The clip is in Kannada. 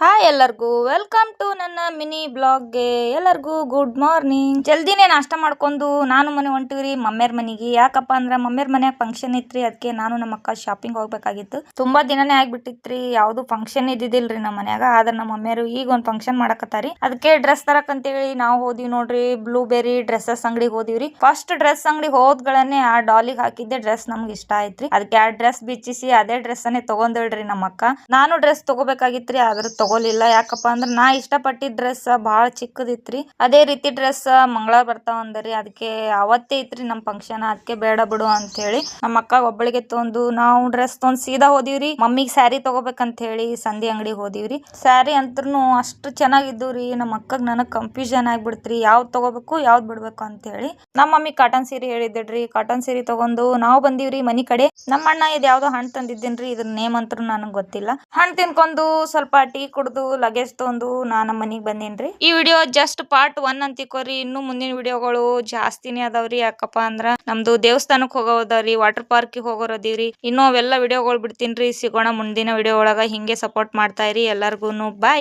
ಹಾಯ್ ಎಲ್ಲರಿಗೂ ವೆಲ್ಕಮ್ ಟು ನನ್ನ ಮಿನಿ ಬ್ಲಾಗ್ಗೆ. ಎಲ್ಲರಿಗೂ ಗುಡ್ ಮಾರ್ನಿಂಗ್. ಜಲ್ದಿನೇ ನಾಷ್ಟ ಮಾಡ್ಕೊಂಡು ನಾನು ಮನೆ ಹೊಂಟಿವ್ರಿ ಮಮ್ಮೇರ್ ಮನೆಗೆ. ಯಾಕಪ್ಪ ಅಂದ್ರೆ ಮಮ್ಮೇರ್ ಮನ್ಯಾಗ ಫಂಕ್ಷನ್ ಇತ್ರಿ. ಅದಕ್ಕೆ ನಾನು ನಮ್ಮ ಅಕ್ಕ ಶಾಪಿಂಗ್ ಹೋಗ್ಬೇಕಾಗಿತ್ತು. ತುಂಬಾ ದಿನನೇ ಆಗ್ಬಿಟ್ಟಿತ್ರಿ, ಯಾವ್ದು ಫಂಕ್ಷನ್ ಇದ್ದಿದ್ದಿಲ್ರಿ ನಮ್ಮ ಮನ್ಯಾಗ. ಆದ್ರೆ ನಮ್ಮ ಮಮ್ಮೇರು ಈಗ ಒಂದ್ ಫಂಕ್ಷನ್ ಮಾಡಕತ್ತಾರಿ. ಅದಕ್ಕೆ ಡ್ರೆಸ್ ತರಕ್ ಅಂತೇಳಿ ನಾವು ಹೋದಿವಿ ನೋಡ್ರಿ, ಬ್ಲೂಬೆರಿ ಡ್ರೆಸ್ಸಸ್ ಅಂಗಡಿಗೆ ಹೋದಿವ್ರಿ. ಫಸ್ಟ್ ಡ್ರೆಸ್ ಅಂಗಡಿ ಹೋದ್ಗಳನ್ನೇ ಆ ಡಾಲಿಗೆ ಹಾಕಿದ್ದೆ ಡ್ರೆಸ್ ನಮ್ಗೆ ಇಷ್ಟ ಆಯ್ತ್ರಿ. ಅದಕ್ಕೆ ಆ ಡ್ರೆಸ್ ಬಿಚ್ಚಿಸಿ ಅದೇ ಡ್ರೆಸ್ ಅನ್ನೇ ತಗೊಂಡ್ರಿ ನಮ್ಮ ಅಕ್ಕ. ನಾನು ಡ್ರೆಸ್ ತಗೋಬೇಕಾಗಿತ್ರಿ, ಆದ್ರೆ ತಗೊಲಿಲ್ಲ. ಯಾಕಪ್ಪ ಅಂದ್ರೆ ನಾ ಇಷ್ಟಪಟ್ಟಿದ್ ಡ್ರೆಸ್ ಬಹಳ ಚಿಕ್ಕದಿತ್ರಿ. ಅದೇ ರೀತಿ ಡ್ರೆಸ್ ಮಂಗಳವಾರ ಬರ್ತಾವ ಅಂದ್ರಿ. ಅದಕ್ಕೆ ಅವತ್ತೇ ಇತ್ರಿ ನಮ್ ಫಂಕ್ಷನ್. ಅದಕ್ಕೆ ಬೇಡ ಬಿಡು ಅಂತ ಹೇಳಿ ನಮ್ಮ ಅಕ್ಕ ಒಬ್ಬಳಿಗೆ ತೊಂದು ನಾವು ಡ್ರೆಸ್ ತೊಂದ್ ಸೀದಾ ಹೋದಿವ್ರಿ ಮಮ್ಮಿಗೆ ಸ್ಯಾರಿ ತಗೋಬೇಕಂತ ಹೇಳಿ ಸಂಧಿ ಅಂಗಡಿಗೆ ಹೋದಿವ್ರಿ. ಸ್ಯಾರಿ ಅಂತೂ ಅಷ್ಟು ಚೆನ್ನಾಗಿದ್ದವ್ರಿ. ನಮ್ಮ ಅಕ್ಕಗ್ ನನಗ್ ಕನ್ಫ್ಯೂಷನ್ ಆಗ್ಬಿಡ್ತ್ರಿ, ಯಾವ್ದ್ ತಗೋಬೇಕು ಯಾವ್ದ್ ಬಿಡ್ಬೇಕು ಅಂತ ಹೇಳಿ. ನಮ್ಮ ಮಮ್ಮಿ ಕಾಟನ್ ಸೀರೆ ಹೇಳಿದ್ರಿ. ಕಾಟನ್ ಸೀರೆ ತಗೊಂಡು ನಾವು ಬಂದಿವ್ರಿ ಮನಿ ಕಡೆ. ನಮ್ಮ ಅಣ್ಣ ಇದ್ ಯಾವ್ದೋ ಹಣ್ಣು ತಂದಿದ್ದೇನ್ರಿ, ಇದ್ರ ನೇಮ್ ಅಂತೂ ನನಗ್ ಗೊತ್ತಿಲ್ಲ. ಹಣ್ಣು ತಿನ್ಕೊಂಡು ಸ್ವಲ್ಪ ಟೀ ಕುಡ್ದು ಲಗೇಜ್ ತೊಂದು ನಾನು ಮನಿಗ್ ಬಂದೇನ್ರಿ. ಈ ವಿಡಿಯೋ ಜಸ್ಟ್ ಪಾರ್ಟ್ 1 ಅಂತ ತಿಳ್ಕೊರಿ. ಇನ್ನು ಮುಂದಿನ ವಿಡಿಯೋಗಳು ಜಾಸ್ತಿನೇ ಅದಾವ್ರಿ. ಯಾಕಪ್ಪ ಅಂದ್ರ ನಮ್ದು ದೇವಸ್ಥಾನಕ್ ಹೋಗೋದವ್ರಿ, ವಾಟರ್ ಪಾರ್ಕ್ ಹೋಗೋರದೀವ್ರಿ. ಇನ್ನು ಅವೆಲ್ಲ ವಿಡಿಯೋಗಳು ಬಿಡ್ತೀನ್ರಿ. ಸಿಗೋಣ ಮುಂದಿನ ವಿಡಿಯೋ ಒಳಗ. ಹಿಂಗೆ ಸಪೋರ್ಟ್ ಮಾಡ್ತಾ ಇರಿ ಎಲ್ಲರಿಗೂನು. ಬಾಯ್.